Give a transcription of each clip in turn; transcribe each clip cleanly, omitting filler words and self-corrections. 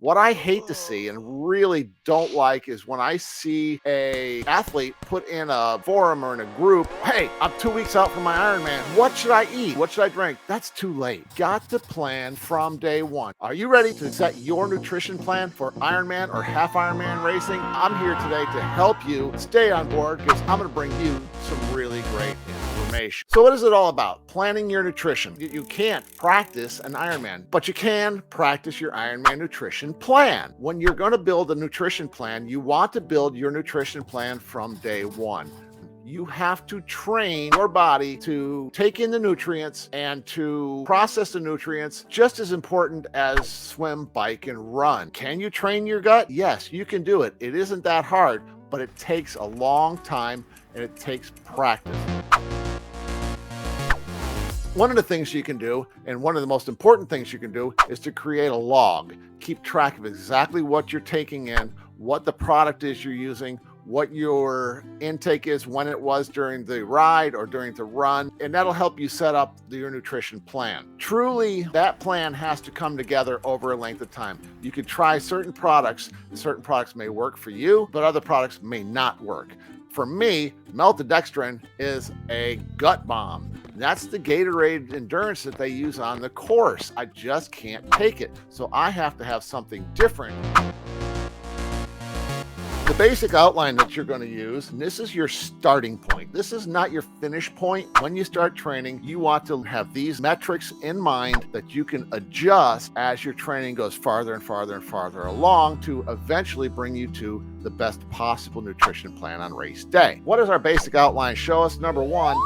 What I hate to see and really don't like is when I see a athlete put in a forum or in a group, hey, I'm 2 weeks out from my Ironman. What should I eat? What should I drink? That's too late. Got to plan from day one. Are you ready to set your nutrition plan for Ironman or half Ironman racing? I'm here today to help you stay on board because I'm going to bring you some really great information. So what is it all about? Planning your nutrition. You can't practice an Ironman, but you can practice your Ironman nutrition plan. When you're going to build a nutrition plan, you want to build your nutrition plan from day one. You have to train your body to take in the nutrients and to process the nutrients, just as important as swim, bike, and run. Can you train your gut? Yes, you can do it. It isn't that hard, but it takes a long time and it takes practice. One of the things you can do, and one of the most important things you can do, is to create a log. Keep track of exactly what you're taking in, what the product is you're using, what your intake is, when it was during the ride or during the run, and that'll help you set up your nutrition plan. Truly, that plan has to come together over a length of time. You could try certain products, and certain products may work for you, but other products may not work. For me, maltodextrin is a gut bomb. That's the Gatorade endurance that they use on the course. I just can't take it. So I have to have something different. The basic outline that you're going to use, and this is your starting point. This is not your finish point. When you start training, you want to have these metrics in mind that you can adjust as your training goes farther and farther and farther along to eventually bring you to the best possible nutrition plan on race day. What does our basic outline show us? Number one,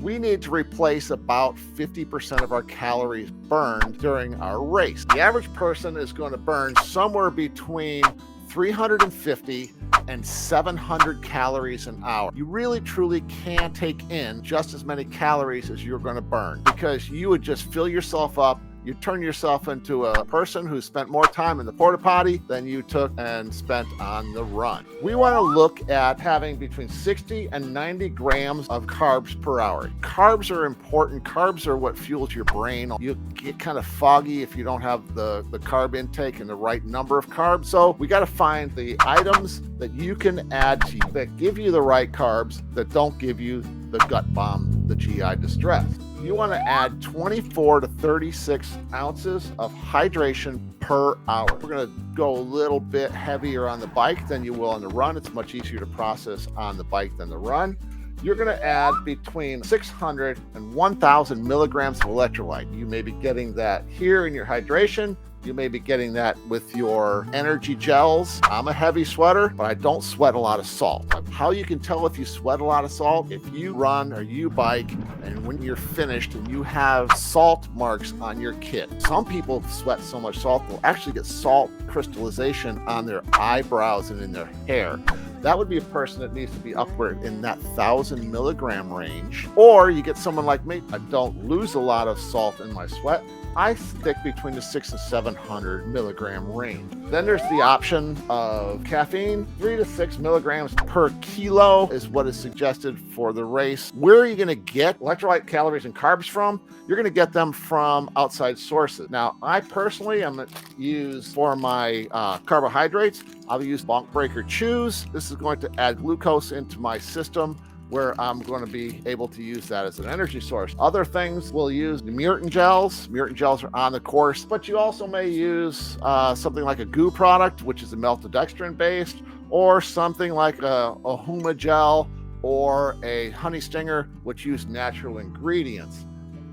we need to replace about 50% of our calories burned during our race. The average person is going to burn somewhere between 350 and 700 calories an hour. You really truly can't take in just as many calories as you're going to burn, because you would just fill yourself up. You turn yourself into a person who spent more time in the porta potty than you took and spent on the run. We want to look at having between 60 and 90 grams of carbs per hour. Carbs are important. Carbs are what fuels your brain. You get kind of foggy if you don't have the carb intake and the right number of carbs. So we got to find the items that you can add to you that give you the right carbs, that don't give you the gut bomb, the GI distress. You want to add 24 to 36 ounces of hydration per hour. We're going to go a little bit heavier on the bike than you will on the run. It's much easier to process on the bike than the run. You're going to add between 600 and 1,000 milligrams of electrolyte. You may be getting that here in your hydration. You may be getting that with your energy gels. I'm a heavy sweater, but I don't sweat a lot of salt. How you can tell if you sweat a lot of salt, if you run or you bike, and when you're finished and you have salt marks on your kit. Some people sweat so much salt, they'll actually get salt crystallization on their eyebrows and in their hair. That would be a person that needs to be upward in that 1,000 milligram range. Or you get someone like me. I don't lose a lot of salt in my sweat. I stick between the 600 and 700 milligram range. Then there's the option of caffeine. 3 to 6 milligrams per kilo is what is suggested for the race. Where are you going to get electrolyte, calories, and carbs from? You're going to get them from outside sources. Now, I personally am going to use for my carbohydrates, I'll use Bonk Breaker Chews. This is going to add glucose into my system, where I'm going to be able to use that as an energy source. Other things, we'll use the Mutant gels. Mutant gels are on the course, but you also may use something like a goo product, which is a maltodextrin based, or something like a Huma gel or a honey stinger, which use natural ingredients.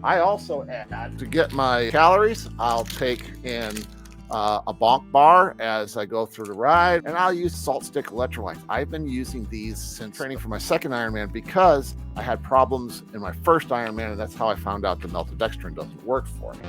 I also add, to get my calories, I'll take in a Bonk bar as I go through the ride, and I'll use salt stick electrolytes. I've been using these since training for my second Ironman because I had problems in my first Ironman, and that's how I found out the maltodextrin doesn't work for me.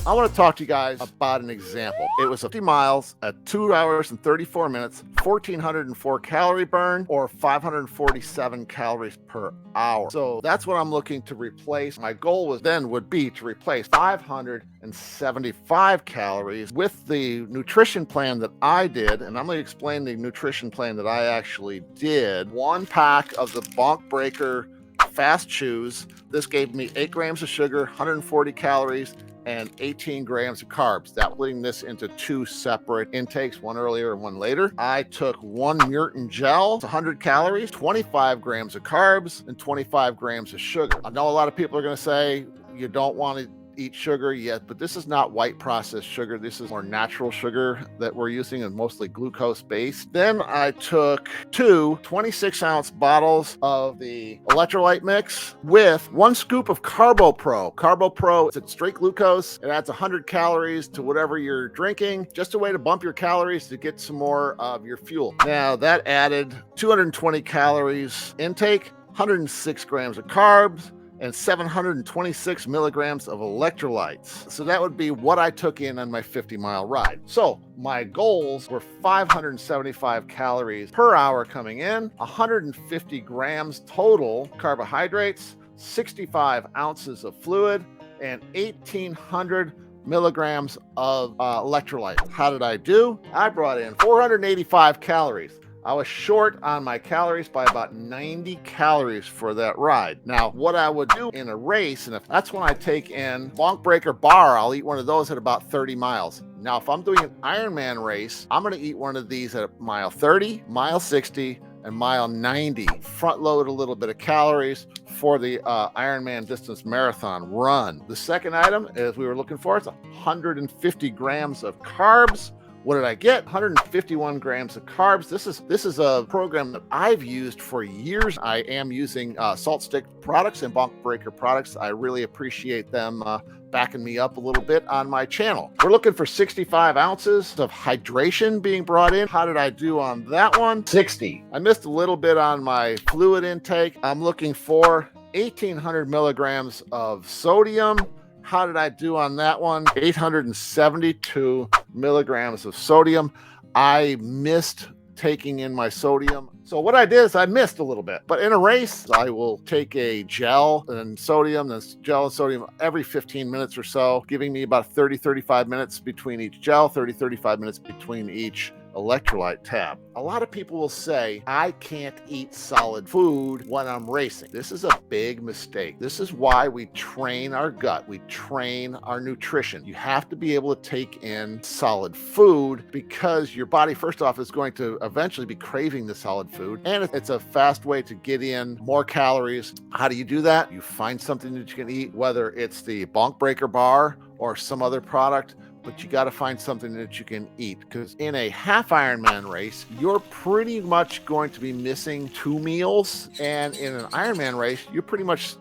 I want to talk to you guys about an example. It was 50 miles at 2 hours and 34 minutes, 1,404 calorie burn, or 547 calories per hour. So that's what I'm looking to replace. My goal would be to replace 575 calories with the nutrition plan that I did. And I'm going to explain the nutrition plan that I actually did. 1 pack of the Bonk Breaker Fast Chews. This gave me 8 grams of sugar, 140 calories, and 18 grams of carbs. That splitting this into 2 separate intakes, one earlier and one later. I took 1 Murtin gel, 100 calories, 25 grams of carbs, and 25 grams of sugar. I know a lot of people are going to say you don't want to eat sugar yet, but this is not white processed sugar. This is more natural sugar that we're using, and mostly glucose based. Then I took 2 26-ounce bottles of the electrolyte mix with 1 scoop of Carbo Pro. Carbo Pro is straight glucose. It adds 100 calories to whatever you're drinking, just a way to bump your calories to get some more of your fuel. Now that added 220 calories intake, 106 grams of carbs, and 726 milligrams of electrolytes. So that would be what I took in on my 50-mile ride. So my goals were 575 calories per hour coming in, 150 grams total carbohydrates, 65 ounces of fluid, and 1,800 milligrams of electrolyte. How did I do? I brought in 485 calories. I was short on my calories by about 90 calories for that ride. Now, what I would do in a race, and if that's when I take in Bonk Breaker bar, I'll eat one of those at about 30 miles. Now, if I'm doing an Ironman race, I'm going to eat one of these at mile 30, mile 60, and mile 90. Front load a little bit of calories for the Ironman distance marathon run. The second item, as we were looking for, is 150 grams of carbs. What did I get? 151 grams of carbs. This is a program that I've used for years. I am using Salt Stick products and Bonk Breaker products. I really appreciate them backing me up a little bit on my channel. We're looking for 65 ounces of hydration being brought in. How did I do on that one? 60. I missed a little bit on my fluid intake. I'm looking for 1,800 milligrams of sodium. How did I do on that one? 872 milligrams of sodium. I missed taking in my sodium. So what I did is I missed a little bit. But in a race, I will take a gel and sodium, then gel and sodium every 15 minutes or so, giving me about 30-35 minutes between each gel, 30-35 minutes between each electrolyte tab. A lot of people will say, I can't eat solid food when I'm racing. This is a big mistake. This is why we train our gut. We train our nutrition. You have to be able to take in solid food because your body, first off, is going to eventually be craving the solid food. And it's a fast way to get in more calories. How do you do that? You find something that you can eat, whether it's the Bonk Breaker bar or some other product, but you got to find something that you can eat, because in a half Ironman race, you're pretty much going to be missing 2 meals. And in an Ironman race, you're pretty much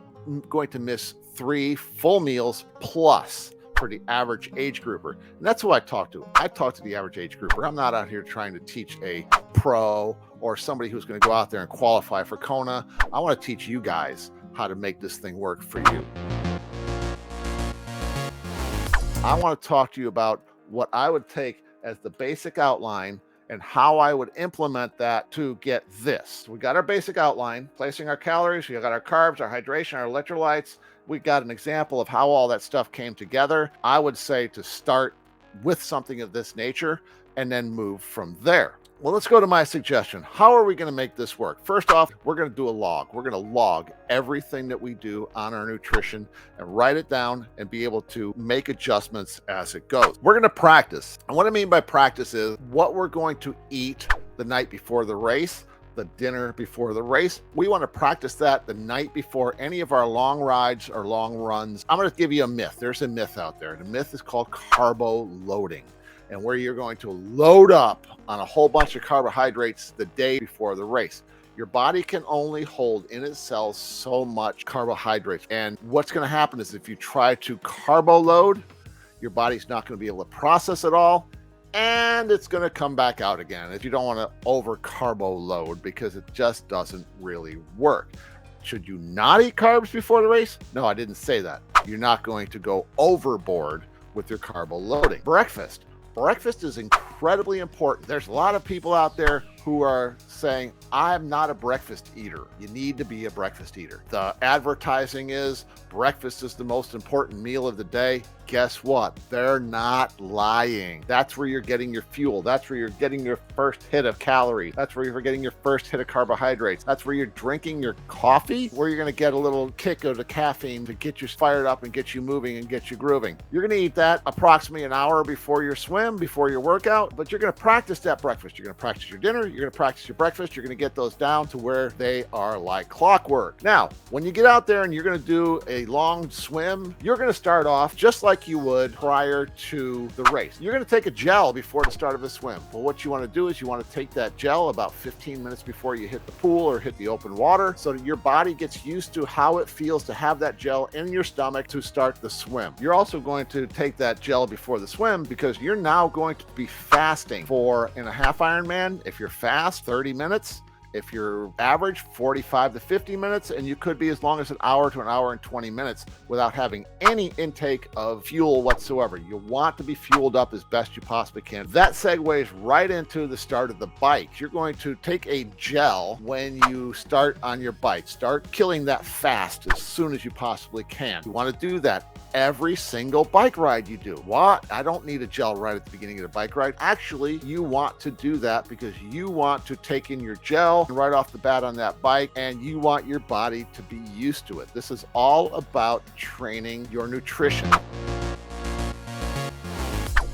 going to miss 3 full meals plus for the average age grouper. And that's who I talk to. I talk to the average age grouper. I'm not out here trying to teach a pro or somebody who's going to go out there and qualify for Kona. I want to teach you guys how to make this thing work for you. I want to talk to you about what I would take as the basic outline and how I would implement that to get this. We got our basic outline, placing our calories, we got our carbs, our hydration, our electrolytes. We got an example of how all that stuff came together. I would say to start with something of this nature and then move from there. Well, let's go to my suggestion. How are we going to make this work? First off, we're going to do a log. We're going to log everything that we do on our nutrition and write it down and be able to make adjustments as it goes. We're going to practice. And what I mean by practice is what we're going to eat the night before the race, the dinner before the race. We want to practice that the night before any of our long rides or long runs. I'm going to give you a myth. There's a myth out there. The myth is called carbo loading, and where you're going to load up on a whole bunch of carbohydrates the day before the race. Your body can only hold in its cells so much carbohydrates. And what's going to happen is if you try to carbo load, your body's not going to be able to process it all, and it's going to come back out again. If you don't want to over carbo load, because it just doesn't really work. Should you not eat carbs before the race? No, I didn't say that. You're not going to go overboard with your carbo loading. Breakfast is incredibly important. There's a lot of people out there who are saying, I'm not a breakfast eater. You need to be a breakfast eater. The advertising is breakfast is the most important meal of the day. Guess what? They're not lying. That's where you're getting your fuel. That's where you're getting your first hit of calories. That's where you're getting your first hit of carbohydrates. That's where you're drinking your coffee, where you're going to get a little kick of the caffeine to get you fired up and get you moving and get you grooving. You're going to eat that approximately an hour before your swim, before your workout, but you're going to practice that breakfast. You're going to practice your dinner. You're going to practice your breakfast. You're going to get those down to where they are like clockwork. Now, when you get out there and you're going to do a long swim, you're going to start off just like you would prior to the race. You're going to take a gel before the start of the swim. Well, what you want to do is you want to take that gel about 15 minutes before you hit the pool or hit the open water so that your body gets used to how it feels to have that gel in your stomach to start the swim. You're also going to take that gel before the swim because you're now going to be fasting for, in a half Ironman, if you're fast, 30 minutes. If you're average, 45 to 50 minutes, and you could be as long as an hour to an hour and 20 minutes without having any intake of fuel whatsoever. You want to be fueled up as best you possibly can. That segues right into the start of the bike. You're going to take a gel when you start on your bike. Start killing that fast as soon as you possibly can. You want to do that every single bike ride you do. What? I don't need a gel right at the beginning of the bike ride. Actually, you want to do that because you want to take in your gel right off the bat on that bike, and you want your body to be used to it. This is all about training your nutrition.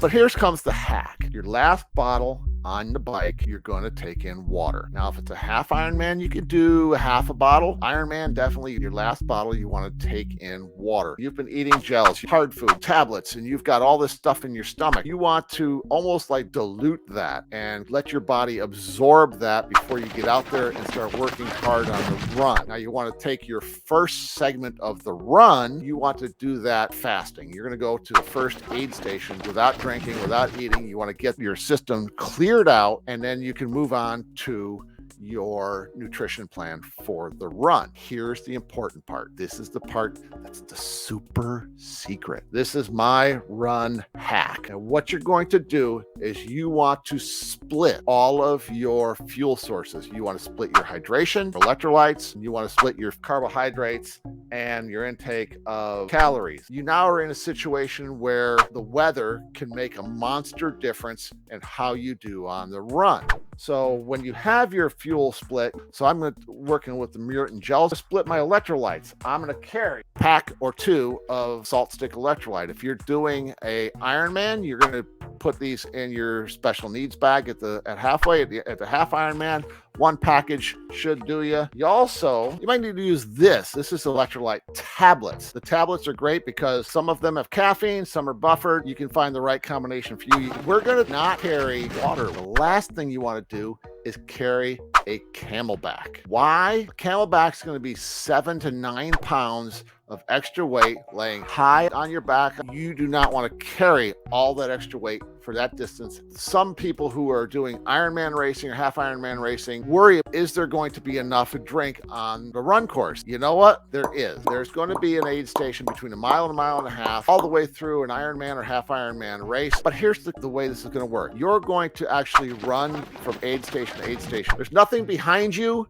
But here comes the hack. Your last bottle on the bike, you're going to take in water. Now, if it's a half Ironman, you could do a half a bottle. Ironman, definitely your last bottle, you want to take in water. You've been eating gels, hard food, tablets, and you've got all this stuff in your stomach. You want to almost like dilute that and let your body absorb that before you get out there and start working hard on the run. Now, you want to take your first segment of the run, you want to do that fasting. You're going to go to the first aid station without drinking, without eating. You want to get your system cleared out, and then you can move on to your nutrition plan for the run. Here's the important part. This is the part that's the super secret. This is my run hack. And what you're going to do is you want to split all of your fuel sources. You want to split your hydration, electrolytes, you want to split your carbohydrates and your intake of calories. You now are in a situation where the weather can make a monster difference in how you do on the run. So when you have your fuel split, so I'm working with the mutant gels to split my electrolytes. I'm going to carry a pack or two of salt stick electrolyte. If you're doing a Ironman, you're going to put these in your special needs bag at halfway at the half Ironman. One package should do you. You might need to use this. This is electrolyte tablets. The tablets are great because some of them have caffeine, some are buffered. You can find the right combination for you. We're going to not carry water. The last thing you want to do is carry a Camelback. Why? Camelback is going to be 7 to 9 pounds of extra weight laying high on your back. You do not want to carry all that extra weight for that distance. Some people who are doing Ironman racing or half Ironman racing worry, is there going to be enough to drink on the run course? You know what? There is. There's going to be an aid station between a mile and a mile and a half, all the way through an Ironman or half Ironman race. But here's the way this is going to work. You're going to actually run from aid station to aid station. There's nothing behind you,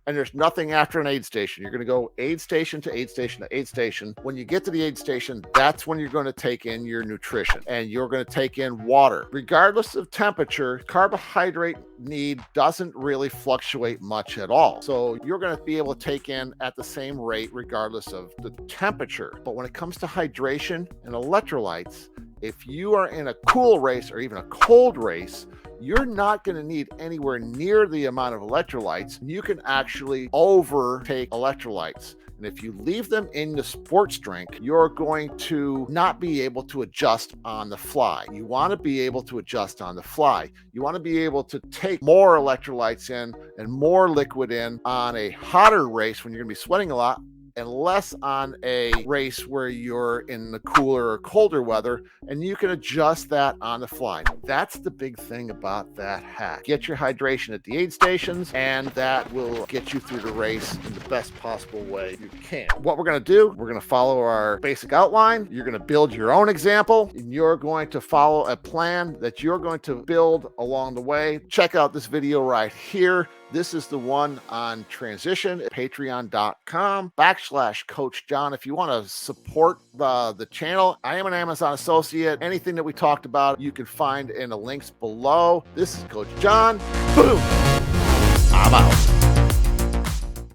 and there's nothing after an aid station. You're going to go aid station to aid station to aid station. When you get to the aid station, that's when you're going to take in your nutrition, and you're going to take in water. Regardless of temperature, carbohydrate need doesn't really fluctuate much at all. So you're going to be able to take in at the same rate regardless of the temperature. But when it comes to hydration and electrolytes, if you are in a cool race or even a cold race, you're not going to need anywhere near the amount of electrolytes. You can actually overtake electrolytes. And if you leave them in the sports drink, you're going to not be able to adjust on the fly. You want to be able to adjust on the fly. You want to be able to take more electrolytes in and more liquid in on a hotter race when you're going to be sweating a lot, and less on a race where you're in the cooler or colder weather, and you can adjust that on the fly. That's the big thing about that hack. Get your hydration at the aid stations, and that will get you through the race in the best possible way you can. What we're going to do, we're going to follow our basic outline. You're going to build your own example, and you're going to follow a plan that you're going to build along the way. Check out this video right here. This is the one on transition at patreon.com/Coach John. If you want to support the channel, I am an Amazon associate. Anything that we talked about, you can find in the links below. This is Coach John. Boom.